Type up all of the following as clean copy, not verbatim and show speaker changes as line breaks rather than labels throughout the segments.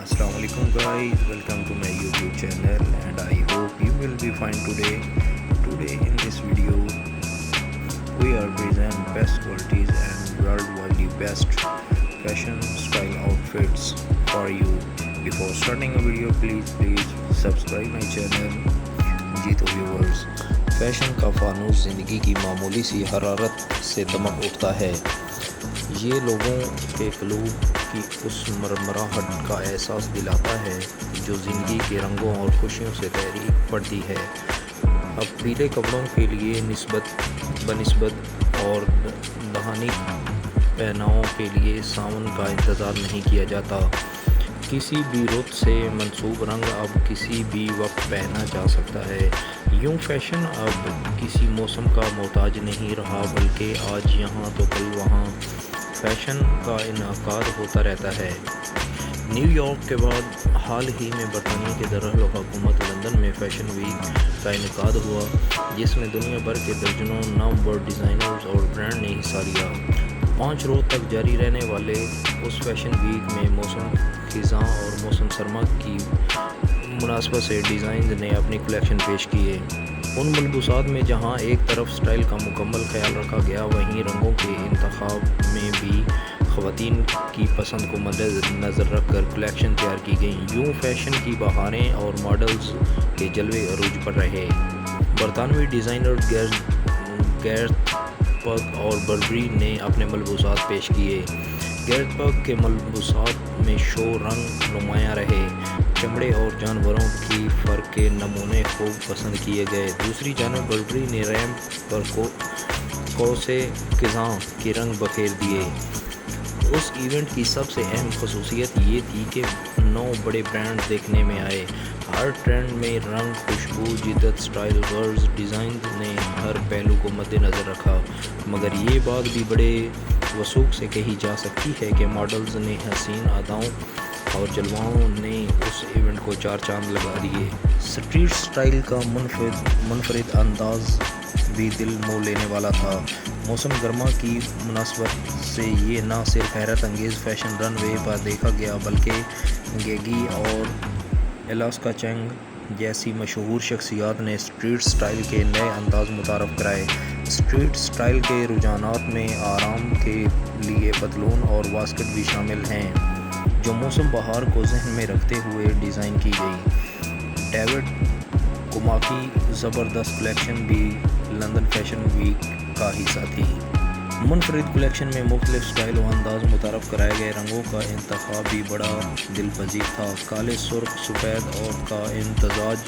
Assalamu alaikum guys, welcome to my YouTube channel and I hope you will be fine today. Today in this video we are present best qualities and worldwide best fashion style outfits for you. Before starting a video please subscribe my channel. जी तो viewers, fashion का फानूस ज़िंदगी की मामूली सी हरारत से दमक उठता है। ये लोगों के क़ुलूब की उस मरमराहट का एहसास दिलाता है जो ज़िंदगी के रंगों और खुशियों से तहरीक पड़ती है। अब पीले कपड़ों के लिए बनिस्बत और दहानी पहनावों के लिए सावन का इंतज़ार नहीं किया जाता। किसी भी रुत से मंसूब रंग अब किसी भी वक्त पहना जा सकता है। यूँ फैशन अब किसी मौसम का मोहताज नहीं रहा, बल्कि आज यहाँ तो कल वहाँ फैशन का इनकाद होता रहता है। न्यूयॉर्क के बाद हाल ही में बरतानिया के दारुल-हुकूमत लंदन में फैशन वीक का इनकाद हुआ, जिसमें दुनिया भर के दर्जनों नामवर डिज़ाइनर्स और ब्रांड ने हिस्सा लिया। 5 रोज़ तक जारी रहने वाले उस फैशन वीक में मौसम खिज़ां और मौसम सरमा की मुनासबत से डिज़ाइन ने अपनी कलेक्शन पेश किए। उन मलबूसात में जहां एक तरफ स्टाइल का मुकम्मल ख्याल रखा गया, वहीं रंगों के इंतखाब में भी ख़वातीन की पसंद को मद्देनज़र रख कर कलेक्शन तैयार की गई। यूँ फैशन की बहारें और मॉडल्स के जलवे अरूज पर रहे। बरतानवी डिज़ाइनर गैरथ पग और बर्बरी ने अपने मलबूसात पेश किए। गैरथ पग के मलबूसात में शो रंग नुमायाँ रहे। चमड़े और जानवरों की फर के नमूने खूब पसंद किए गए। दूसरी जानब बर्बरी ने रैंप पर कौसे क़िज़ां के रंग बखेर दिए। उस इवेंट की सबसे अहम खसूसियत ये थी कि 9 बड़े ब्रांड देखने में आए। हर ट्रेंड में रंग, खुशबू, जिद्दत, स्टाइल, गर्ल्स डिज़ाइन ने हर पहलू को मद्देनज़र रखा। मगर ये बात भी बड़े वसूख से कही जा सकती है कि मॉडल्स ने हसीन अदाओं और जलवाओं ने उस इवेंट को 4 चांद लगा दिए। स्ट्रीट स्टाइल का मुनफरिद अंदाज भी दिल मोह लेने वाला था। मौसम गर्मा की मुनासबत से ये ना सिर्फ हैरत अंगेज़ फैशन रनवे पर देखा गया, बल्कि गेगी और एलास्का चैंग जैसी मशहूर शख्सियात ने स्ट्रीट स्टाइल के नए अंदाज मुतारफ़ कराए। स्ट्रीट स्टाइल के रुझानात में आराम के लिए पतलून और वास्कट भी शामिल हैं, जो मौसम बहार को जहन में रखते हुए डिज़ाइन की गई। डेविड कुमा की ज़बरदस्त कलेक्शन भी लंदन फैशन वीक का हिस्सा थी। मुनफरिद कलेक्शन में मुख्तलिफ स्टाइल व अंदाज मुतारफ़ कराए गए। रंगों का इंतखाब भी बड़ा दिलपजीर था। काले, सुर्ख, सफ़ेद और का इम्तजाज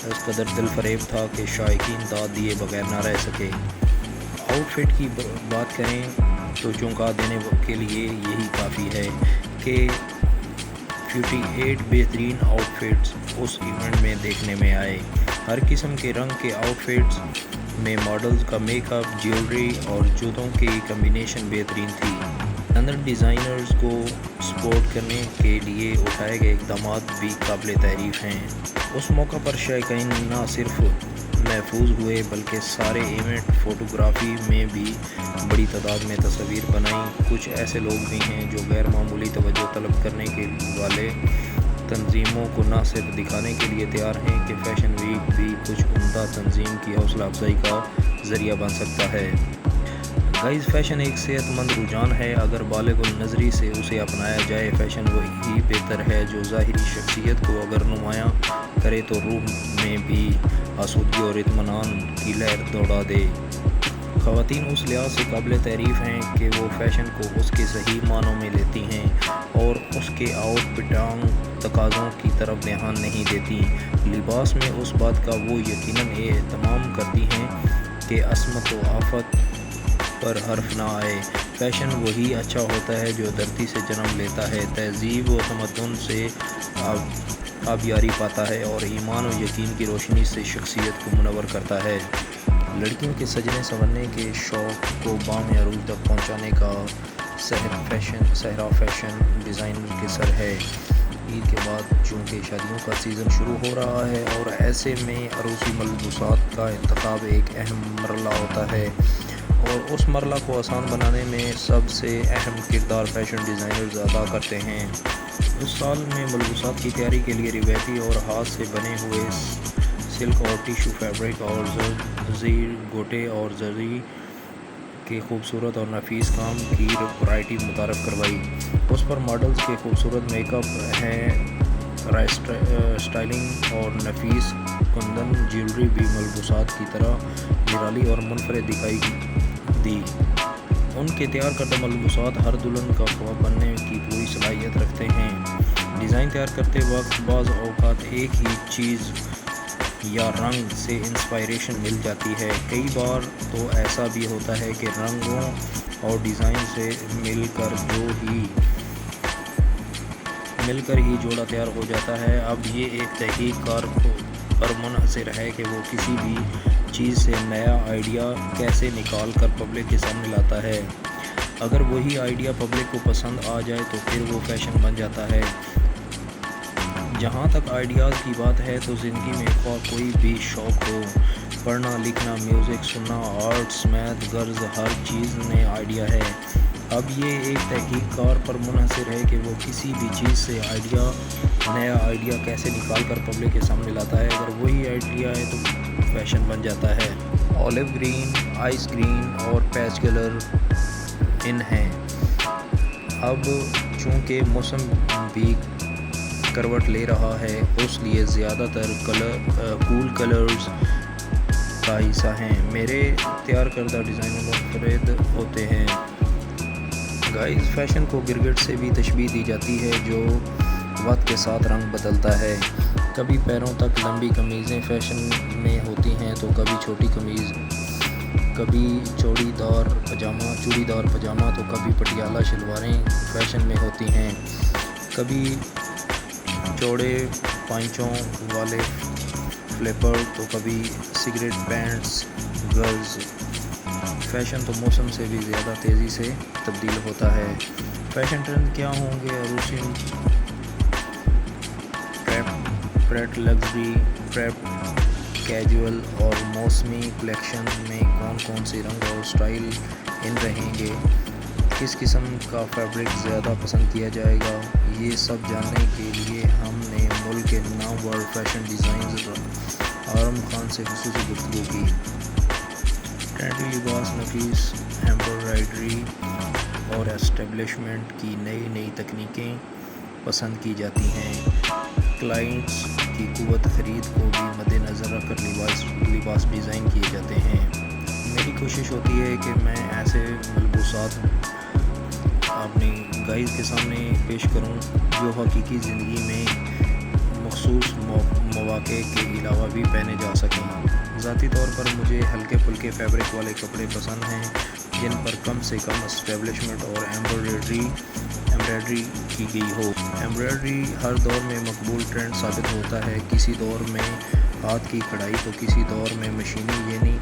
इस कदर दिलफरेब था कि शायकीन दाद दिए बगैर ना रह सके। आउटफिट की बात करें तो चौंका देने के लिए यही काफ़ी है कि 58 बेहतरीन आउटफिट्स उस इवेंट में देखने में आए। हर किस्म के रंग के आउटफिट्स में मॉडल्स का मेकअप, ज्वेलरी और जूतों की कम्बिनेशन बेहतरीन थी। लंदन डिज़ाइनर्स को सपोर्ट करने के लिए उठाए गए इक़दामात भी काबिल तारीफ़ हैं। उस मौका पर शायकीन न सिर्फ महफूज हुए, बल्कि सारे इवेंट फ़ोटोग्राफ़ी में भी बड़ी तादाद में तस्वीर बनाई। कुछ ऐसे लोग भी हैं जो गैर मामूली तवज्जो तलब करने के वाले तंजीमों को न सिर्फ दिखाने के लिए तैयार हैं कि फैशन वीक भी कुछ उम्दा तंजीम की हौसला अफजाई का ज़रिया बन सकता है। गाइस, फैशन एक सेहतमंद रुझान है। अगर बालिग़ुल नज़री से उसे अपनाया जाए, फैशन वही बेहतर है जो ज़ाहिरी शख्सियत को अगर नुमायाँ करे तो रूह में भी आसूदगी और इत्मीनान की लहर दौड़ा दे। ख़वातीन उस लिहाज से काबिल तारीफ़ हैं कि वो फ़ैशन को उसके सही मानों में लेती हैं और उसके आउटफिटांग तकाज़ों की तरफ ध्यान नहीं देती। लिबास में उस बात का वो यकीनन एहतमाम करती हैं कि असमत व आफत पर हर्फ ना आए। फैशन वही अच्छा होता है जो धरती से जन्म लेता है, तहज़ीब व तमद्दुन से आबियारी पाता है और ईमान व यकीन की रोशनी से शख्सियत को मुनव्वर करता है। लड़कियों के सजने संवरने के शौक़ को बाम अरूज तक पहुँचाने का सहरा फैशन डिज़ाइनर के सर है। ईद के बाद चूँकि शादियों का सीज़न शुरू हो रहा है और ऐसे में अरूसी मलबूसात का इंतखाब एक अहम मरला होता है। اور اس مرحلہ کو آسان بنانے میں سب سے اہم کردار فیشن ڈیزائنرز ادا کرتے ہیں۔ اس سال میں ملبوسات کی تیاری کے لیے روایتی اور ہاتھ سے بنے ہوئے سلک اور ٹیشو فیبرک اور زیر گوٹے اور زری کے خوبصورت اور نفیس کام کی ورائٹی متعارف کروائی۔ اس پر ماڈلز کے خوبصورت میک اپ ہیں، اسٹائلنگ اور نفیس کندن جیولری بھی ملبوسات کی طرح نرالی اور منفرد دکھائی دی۔ ان کے تیار کردہ ملبوسات ہر دلہن کا خواب بننے کی پوری صلاحیت رکھتے ہیں۔ ڈیزائن تیار کرتے وقت بعض اوقات ایک ہی چیز یا رنگ سے انسپائریشن مل جاتی ہے۔ کئی بار تو ایسا بھی ہوتا ہے کہ رنگوں اور ڈیزائن سے مل کر ہی جوڑا تیار ہو جاتا ہے۔ اب یہ ایک تحقیق کار پر منحصر ہے کہ وہ کسی بھی چیز سے نیا آئیڈیا کیسے نکال کر پبلک کے سامنے لاتا ہے۔ اگر وہی آئیڈیا پبلک کو پسند آ جائے تو پھر وہ فیشن بن جاتا ہے۔ جہاں تک آئیڈیاز کی بات ہے تو زندگی میں خواہ کوئی بھی شوق ہو، پڑھنا، لکھنا، میوزک سننا، آرٹس، میتھ، غرض ہر چیز میں آئیڈیا ہے۔ اب یہ ایک تحقیق کار پر منحصر ہے کہ وہ کسی بھی چیز سے نیا آئیڈیا کیسے نکال کر پبلک کے سامنے لاتا ہے۔ اگر وہی آئیڈیا ہے تو فیشن بن جاتا ہے۔ اولیو گرین، آئس گرین اور پیچ کلر ان ہیں۔ اب چونکہ موسم بھی کروٹ لے رہا ہے، اس لیے زیادہ تر کول کلرز کا حصہ ہیں۔ میرے تیار کردہ ڈیزائن منفرد ہوتے ہیں۔ گائز، فیشن کو گرگٹ سے بھی تشبیہ دی جاتی ہے جو وقت کے ساتھ رنگ بدلتا ہے۔ کبھی پیروں تک لمبی قمیضیں فیشن میں ہوتی ہیں تو کبھی چھوٹی قمیض، کبھی چوڑی دار پجامہ تو کبھی پٹیالہ شلواریں فیشن میں ہوتی ہیں۔ کبھی چوڑے پائچوں والے فلیپر تو کبھی سگریٹ پینٹس۔ غرض فیشن تو موسم سے بھی زیادہ تیزی سے تبدیل ہوتا ہے۔ فیشن ٹرینڈ کیا ہوں گے؟ عروسی، پریپ لگژری، پریپ کیجول اور موسمی کلیکشن میں کون سے رنگ اور سٹائل ان رہیں گے؟ کس قسم کا فیبرک زیادہ پسند کیا جائے گا؟ یہ سب جاننے کے لیے ہم نے ملک کے نامور فیشن ڈیزائنر آرم خان سے خصوصی گفتگو کی۔ ٹرینڈی لباس، نفیس ایمبرائڈری اور اسٹیبلشمنٹ کی نئی تکنیکیں پسند کی جاتی ہیں۔ کلائنٹس کی قوت خرید کو بھی مد نظر رکھ کر لباس ڈیزائن کیے جاتے ہیں۔ میری کوشش ہوتی ہے کہ میں ایسے ملبوسات اپنی گائز کے سامنے پیش کروں جو حقیقی زندگی میں مخصوص مواقع کے علاوہ بھی پہنے جا سکیں۔ ذاتی طور پر مجھے ہلکے پھلکے فیبرک والے کپڑے پسند ہیں جن پر کم سے کم اسٹیبلشمنٹ اور ایمبرائڈری کی گئی ہو۔ ایمبرائڈری ہر دور میں مقبول ٹرینڈ ثابت ہوتا ہے۔ کسی دور میں ہاتھ کی کڑھائی تو کسی دور میں مشینی، یعنی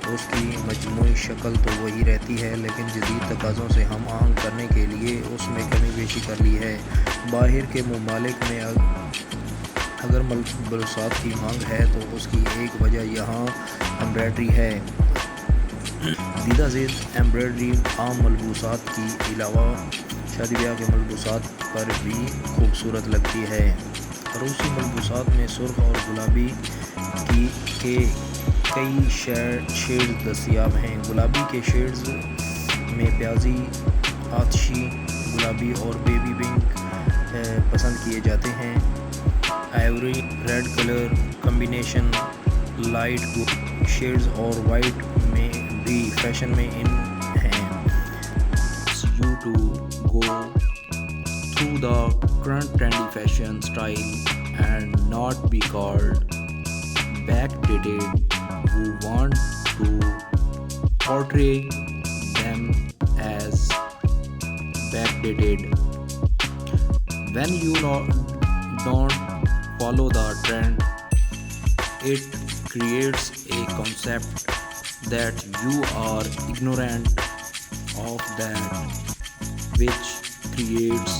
اس کی مجموعی شکل تو وہی رہتی ہے لیکن جدید تقاضوں سے ہم آہنگ کرنے کے لیے اس میں کمی بیشی کر لی ہے۔ باہر کے ممالک میں اگر ملبوسات کی مانگ ہے تو اس کی ایک وجہ یہاں ایمبرائڈری ہے۔ دیدہ زید ایمبرائڈری عام ملبوسات کی علاوہ شادی بیاہ کے ملبوسات پر بھی خوبصورت لگتی ہے۔ عروسی ملبوسات میں سرخ اور گلابی کے کئی شیڈز دستیاب ہیں۔ گلابی کے شیڈز میں پیازی، آتشی گلابی اور بیبی پنک پسند کیے جاتے ہیں۔ Ivory red colour combination, light shades اور وائٹ میں بھی فیشن میں ان ہیں۔ You to go through the current trendy fashion style and not be called backdated who want to portray them as backdated. When you don't follow the trend, it creates a concept that you are ignorant of that, which creates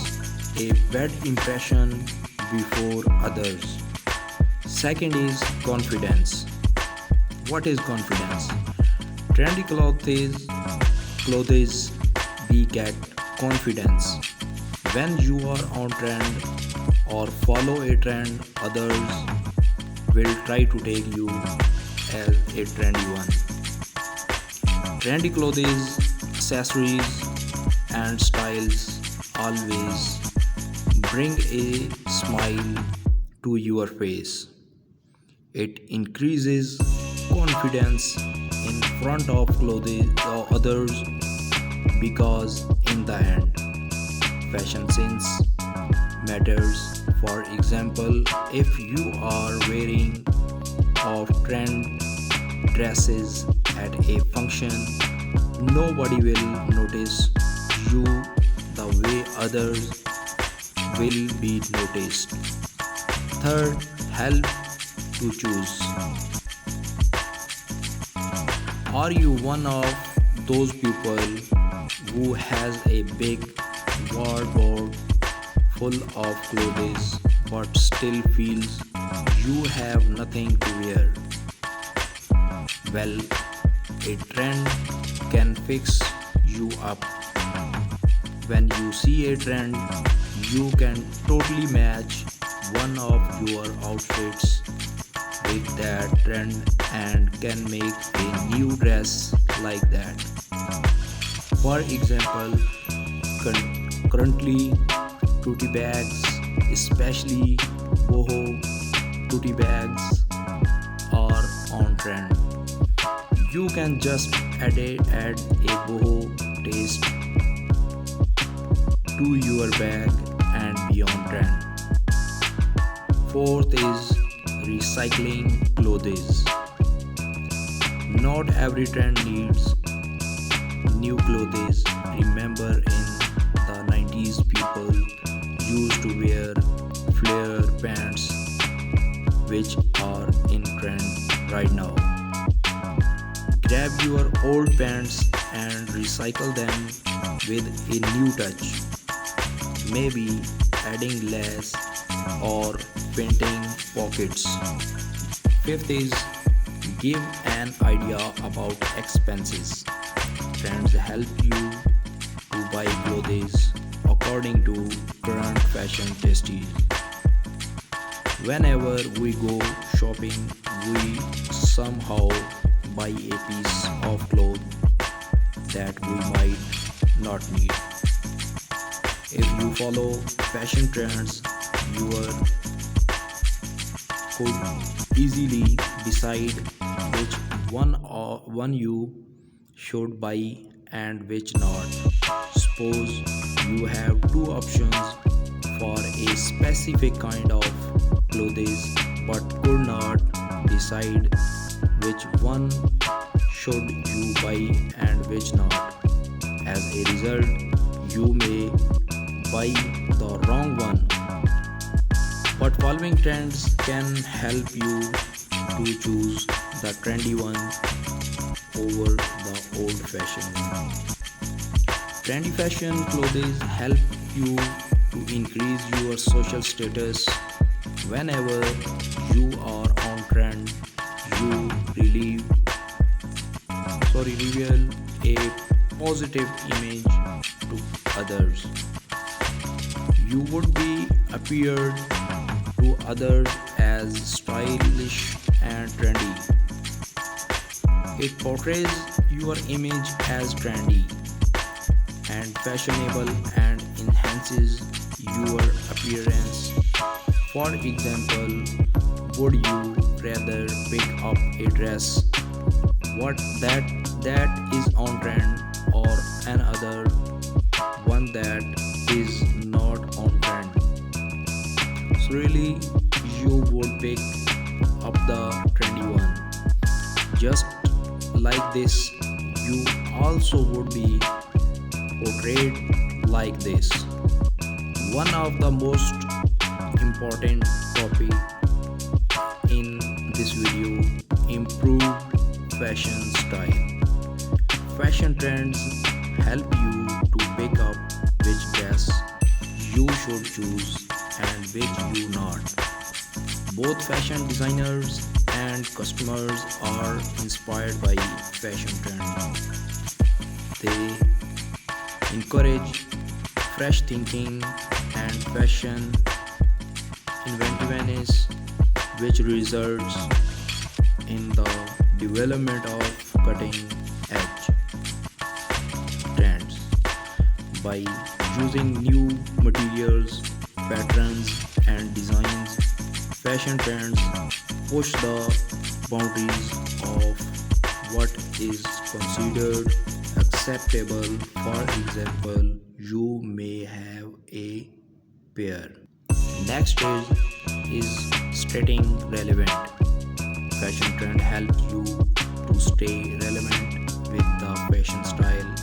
a bad impression before others. Second is confidence. What is confidence? Trendy clothes clothes we get confidence. When you are on trend or follow a trend, others will try to take you as a trendy one. Trendy clothes, accessories, and styles always bring a smile to your face. It increases confidence in front of clothes or others because in the end fashion sense matters. For example, if you are wearing off trend dresses at a function, nobody will notice you the way others will be noticed. Third, help to choose. Are you one of those people who has a big wardrobe full of clothes but still feels you have nothing to wear? Well, a trend can fix you up. When you see a trend, you can totally match one of your outfits with that trend and can make a new dress like that. For example, currently tote bags, especially boho tote bags, are on trend. You can just add a boho taste to your bag and be on trend. Fourth is recycling clothes. Not every trend needs new clothes. Remember in the 90s people used to wear flare pants which are in trend right now. Grab your old pants and recycle them with a new touch. Maybe adding lace or painting pockets. Fifth is give an idea about expenses. Trends help you to buy clothes according to current fashion tastes. Whenever we go shopping, we somehow buy a piece of cloth that we might not need. If you follow fashion trends, you could easily decide which one you should buy and which not. Suppose you have two options for a specific kind of clothes but could not decide which one should you buy and which not. As a result, you may buy the wrong one. But following trends can help you to choose the trendy one over the old fashioned one. Trendy fashion clothes help you to increase your social status. Whenever you are on trend, you reveal a positive image to others. You would be appeared to others as stylish and trendy. It portrays your image as trendy and fashionable and enhances your appearance. For example, would you rather pick up a dress what that is on trend or another one that is not on trend? So really you would pick up the trendy one. Just like this, you also would be portrayed like this. One of the most important topic in this video: improved fashion style. Fashion trends help you to pick up which dress you should choose and which you not. Both fashion designers and customers are inspired by fashion trends. They encourage fresh thinking and fashion inventiveness, which results in the development of cutting edge trends. By using new materials, patterns, and designs, fashion trends push the boundaries of what is considered acceptable. For example, you may have a pair. Next stage is staying relevant. Fashion trend helps you to stay relevant with the fashion style.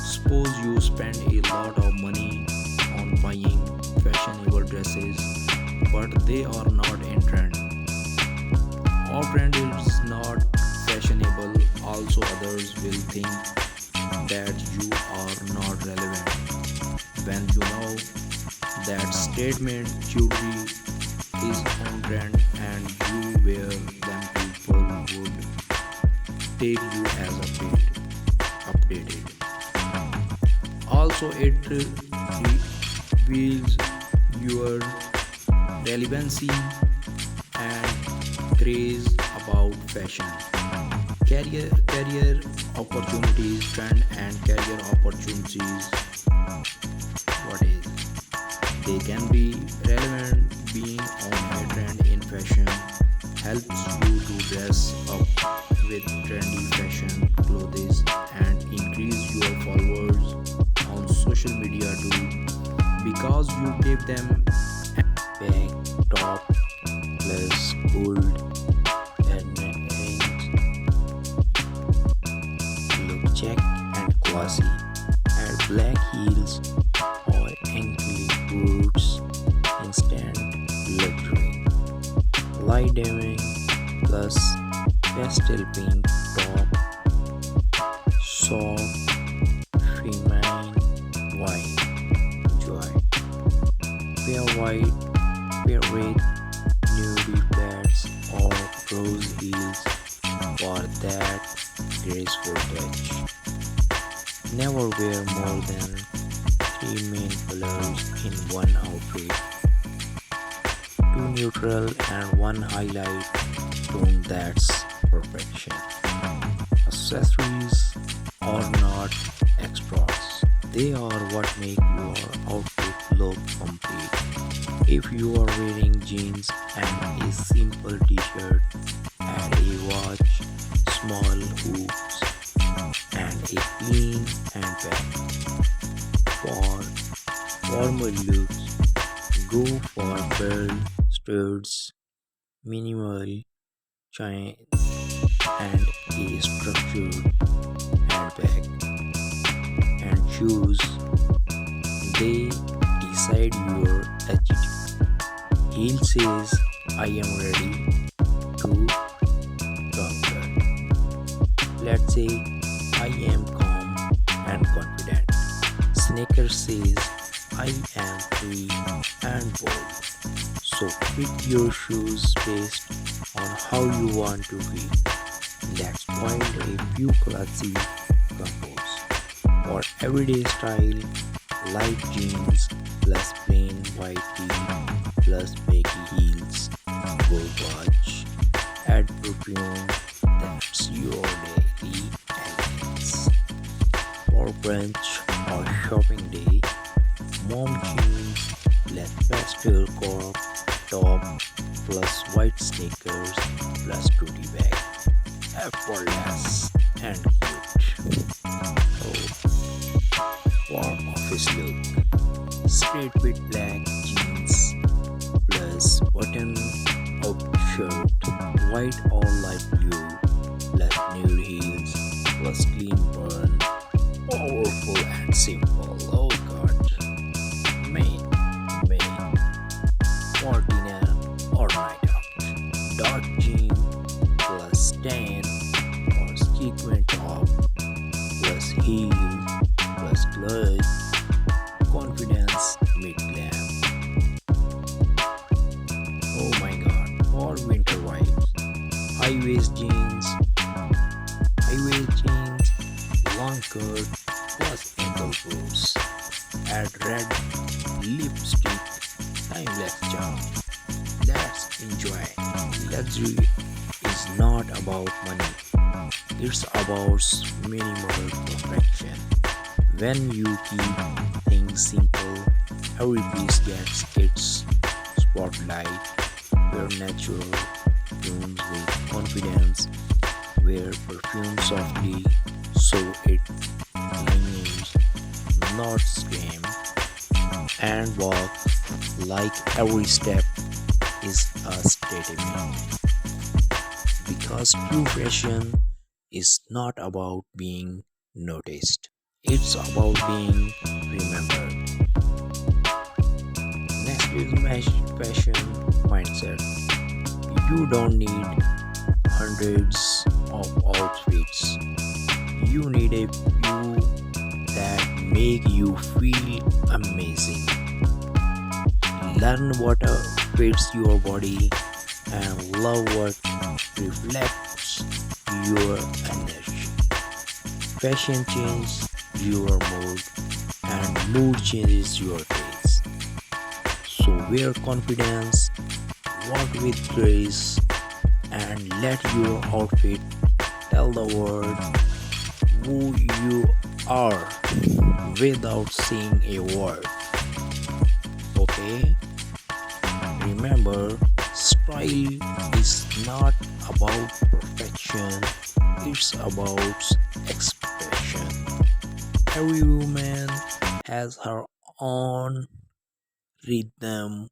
Suppose you spend a lot of money on buying fashionable dresses, but they are not in trend. Our trend is not fashionable. Also, others will think that you are not relevant. When you know that statement jewelry is on trend and you wear them, people would take you as updated. Also, it reveals your relevancy and craze about fashion. Career opportunities, trend and career opportunities. What is? They can be relevant. Being on a trend in fashion helps you to dress up with trendy fashion clothes and increase your followers on social media too, because you give them bag, top, plus gold and rings, look check and classy. Add black heels or ankle boots, instant luxury. Light dimming plus pastel pink top, soft feminine white joy. Pair white, pair with nudie flats or rose heels for that graceful touch. Never wear more than three main colors in one outfit. Two neutral and one highlight tone, that's perfection. Accessories are not extras. They are what make your outfit look complete. If you are wearing jeans and a simple t-shirt, add a watch, small hoops, and a clean handbag. For formal looks, go for pearl studs, minimal chain, and a structured handbag. And shoes, they decide your attitude. Heel says, I am ready to conquer. Let's say, I am calm and confident. Sneaker says, I am free and bold. So pick your shoes based on how you want to be. Let's find a few classy combos. For everyday style, light jeans plus plain white tee plus baggy heels, gold watch, add perfume, that's your daily elegance. For brunch or shopping day, mom jeans plus pastel crop top plus white sneakers plus goodie bag. Effortless and cute. Oh, warm office look. Straight with black jeans plus button up shirt, white or light blue plus nude heels plus clean burn. Powerful and simple. Oh god. Main. For dinner or night out. Dark jean plus tan or sequin top plus heel plus clutch. Confidence mid glam. Oh my god. For winter vibes. High waist jeans, long coat luxury is not about money, it's about minimal perfection. When you keep things simple, every piece gets its spotlight. Wear natural tunes with confidence, wear perfume softly so it lingers, not scream, and walk like every step is a statement. Because true fashion is not about being noticed, it's about being remembered. Next is fashion mindset. You don't need hundreds of outfits, you need a few that make you feel amazing. Learn what fits your body and love what reflects your energy. Fashion changes your mood and mood changes your taste. So wear confidence, walk with grace, and let your outfit tell the world who you are without saying a word. Okay? Remember, style is not about perfection, it's about expression. Every woman has her own rhythm,